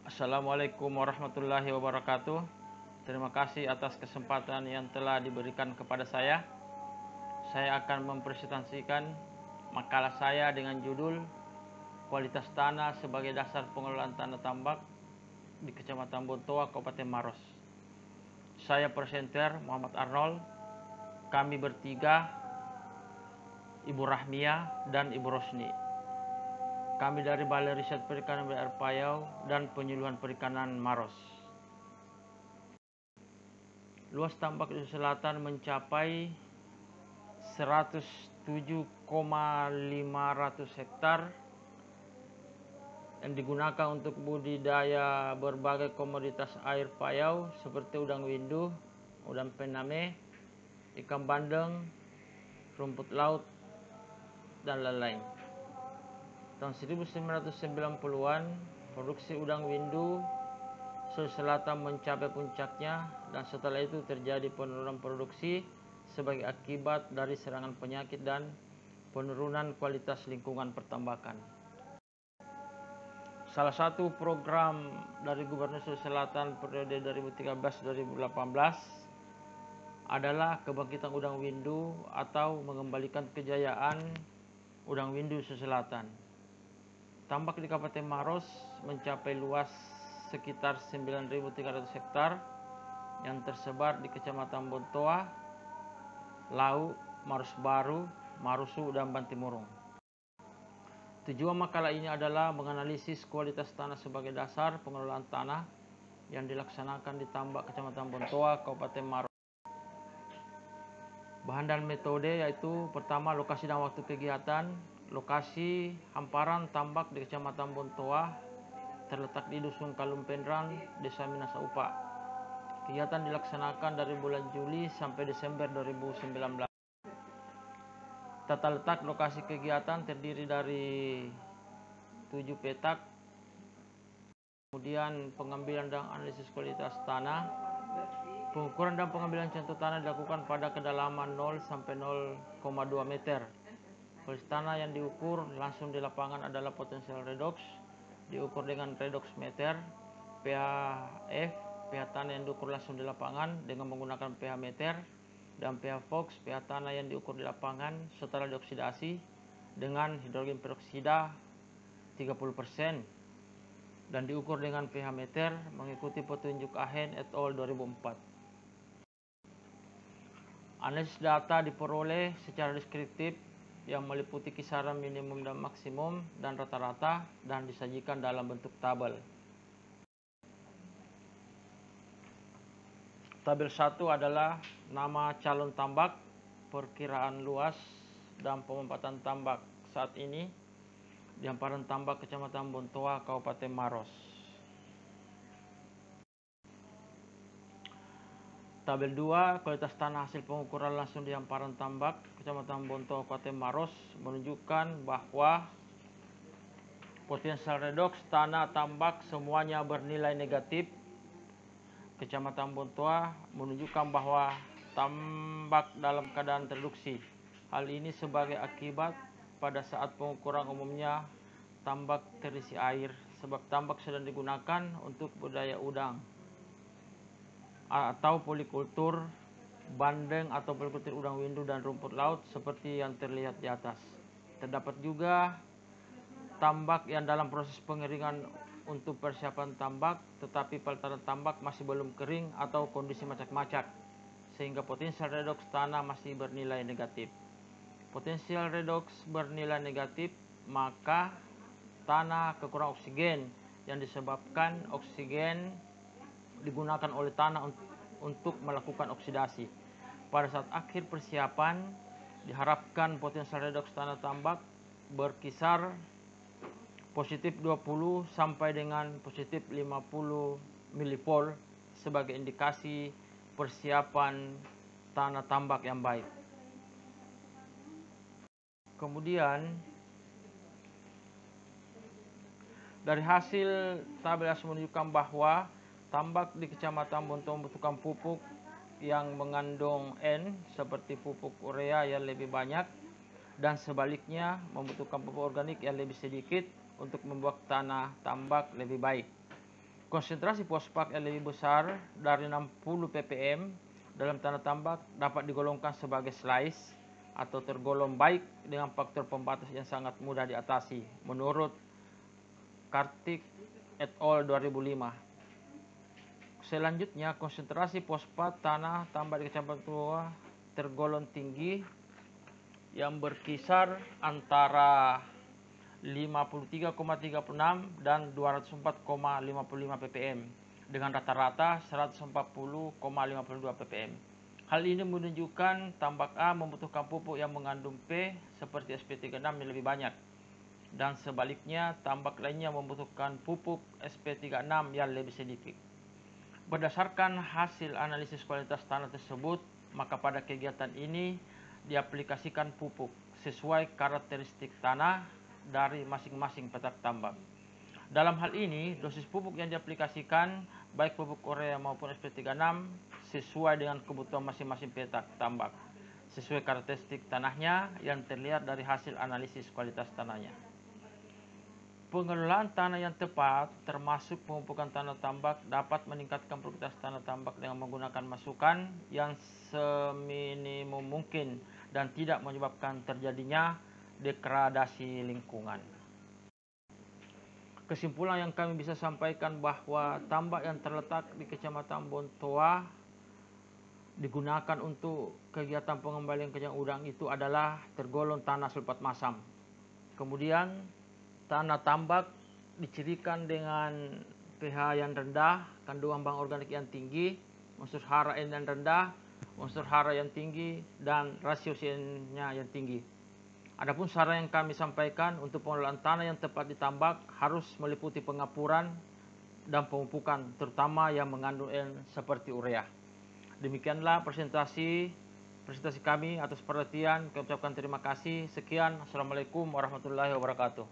Assalamualaikum warahmatullahi wabarakatuh. Terima kasih atas kesempatan yang telah diberikan kepada saya. Saya akan mempresentasikan makalah saya dengan judul Kualitas Tanah sebagai Dasar Pengelolaan Tanah Tambak di Kecamatan Bontoa, Kabupaten Maros. Saya presenter Muhammad Arnold. Kami bertiga, Ibu Rahmia dan Ibu Rosni. Kami dari Balai Riset Perikanan BR Payau dan Penyuluhan Perikanan Maros. Luas tambak di selatan mencapai 107,500 hektar yang digunakan untuk budidaya berbagai komoditas air payau seperti udang windu, udang pename, ikan bandeng, rumput laut, dan lain-lain. Tahun 1990-an, produksi udang windu Sulawesi Selatan mencapai puncaknya, dan setelah itu terjadi penurunan produksi sebagai akibat dari serangan penyakit dan penurunan kualitas lingkungan pertambakan. Salah satu program dari Gubernur Sulawesi Selatan periode 2013-2018 adalah kebangkitan udang windu atau mengembalikan kejayaan udang windu Sulawesi Selatan. Tambak di Kabupaten Maros mencapai luas sekitar 9.300 hektar yang tersebar di Kecamatan Bontoa, Lau, Maros Baru, Marusu, dan Bantimurung. Tujuan makalah ini adalah menganalisis kualitas tanah sebagai dasar pengelolaan tanah yang dilaksanakan di Tambak Kecamatan Bontoa, Kabupaten Maros. Bahan dan metode yaitu pertama, lokasi dan waktu kegiatan. Lokasi hamparan tambak di Kecamatan Bontoa terletak di Dusun Kalumpendrang, Desa Minasaupa. Kegiatan dilaksanakan dari bulan Juli sampai Desember 2019. Tata letak lokasi kegiatan terdiri dari 7 petak. Kemudian pengambilan dan analisis kualitas tanah. Pengukuran dan pengambilan contoh tanah dilakukan pada kedalaman 0 sampai 0,2 meter. Kualitas tanah yang diukur langsung di lapangan adalah potensial redox, diukur dengan redox meter, pH pH tanah yang diukur langsung di lapangan dengan menggunakan pH meter, dan pH Fox, pH tanah yang diukur di lapangan setelah dioksidasi dengan hidrogen peroksida 30% dan diukur dengan pH meter mengikuti petunjuk Ahen et al. 2004. Analisis data diperoleh secara deskriptif yang meliputi kisaran minimum dan maksimum dan rata-rata dan disajikan dalam bentuk tabel. Tabel 1 adalah nama calon tambak, perkiraan luas, dan pemanfaatan tambak saat ini di hamparan tambak Kecamatan Bontoa, Kabupaten Maros. Tabel 2, kualitas tanah hasil pengukuran langsung di hamparan tambak Kecamatan Bontoa, Kabupaten Maros menunjukkan bahwa potensial redox tanah tambak semuanya bernilai negatif. Kecamatan Bontoa menunjukkan bahwa tambak dalam keadaan reduksi. Hal ini sebagai akibat pada saat pengukuran umumnya tambak terisi air sebab tambak sedang digunakan untuk budidaya udang atau polikultur bandeng atau polikultur udang windu dan rumput laut seperti yang terlihat di atas. Terdapat juga tambak yang dalam proses pengeringan untuk persiapan tambak, tetapi peletaran tambak masih belum kering atau kondisi macak-macak, sehingga potensial redox tanah masih bernilai negatif. Potensial redox bernilai negatif, maka tanah kekurangan oksigen yang disebabkan oksigen digunakan oleh tanah untuk melakukan oksidasi. Pada saat akhir persiapan, diharapkan potensial redox tanah tambak berkisar positif 20 sampai dengan positif 50 milipol sebagai indikasi persiapan tanah tambak yang baik. Kemudian dari hasil tabel menunjukkan bahwa tambak di Kecamatan Bontoa membutuhkan pupuk yang mengandung N seperti pupuk urea yang lebih banyak, dan sebaliknya membutuhkan pupuk organik yang lebih sedikit untuk membuat tanah tambak lebih baik. Konsentrasi fosfat yang lebih besar dari 60 ppm dalam tanah tambak dapat digolongkan sebagai slice atau tergolong baik dengan faktor pembatas yang sangat mudah diatasi menurut Kartik et al. 2005. Selanjutnya, konsentrasi fosfat tanah tambak di Kecamatan Tua tergolong tinggi yang berkisar antara 53,36 dan 204,55 ppm dengan rata-rata 140,52 ppm. Hal ini menunjukkan tambak A membutuhkan pupuk yang mengandung P seperti SP36 yang lebih banyak, dan sebaliknya tambak lainnya membutuhkan pupuk SP36 yang lebih sedikit. Berdasarkan hasil analisis kualitas tanah tersebut, maka pada kegiatan ini diaplikasikan pupuk sesuai karakteristik tanah dari masing-masing petak tambak. Dalam hal ini, dosis pupuk yang diaplikasikan baik pupuk urea maupun SP36 sesuai dengan kebutuhan masing-masing petak tambak, sesuai karakteristik tanahnya yang terlihat dari hasil analisis kualitas tanahnya. Pengelolaan tanah yang tepat, termasuk pemupukan tanah tambak, dapat meningkatkan produktivitas tanah tambak dengan menggunakan masukan yang seminimum mungkin dan tidak menyebabkan terjadinya degradasi lingkungan. Kesimpulan yang kami bisa sampaikan bahwa tambak yang terletak di Kecamatan Bontoa digunakan untuk kegiatan pengembalian kejang udang itu adalah tergolong tanah sulfat masam. Kemudian tanah tambak dicirikan dengan pH yang rendah, kandungan bahan organik yang tinggi, unsur hara yang rendah, unsur hara yang tinggi, dan rasio CN-nya yang tinggi. Adapun saran yang kami sampaikan untuk pengelolaan tanah yang tepat di tambak harus meliputi pengapuran dan pemupukan, terutama yang mengandung N seperti urea. Demikianlah presentasi kami. Atas perhatian kami ucapkan terima kasih. Sekian, Assalamualaikum warahmatullahi wabarakatuh.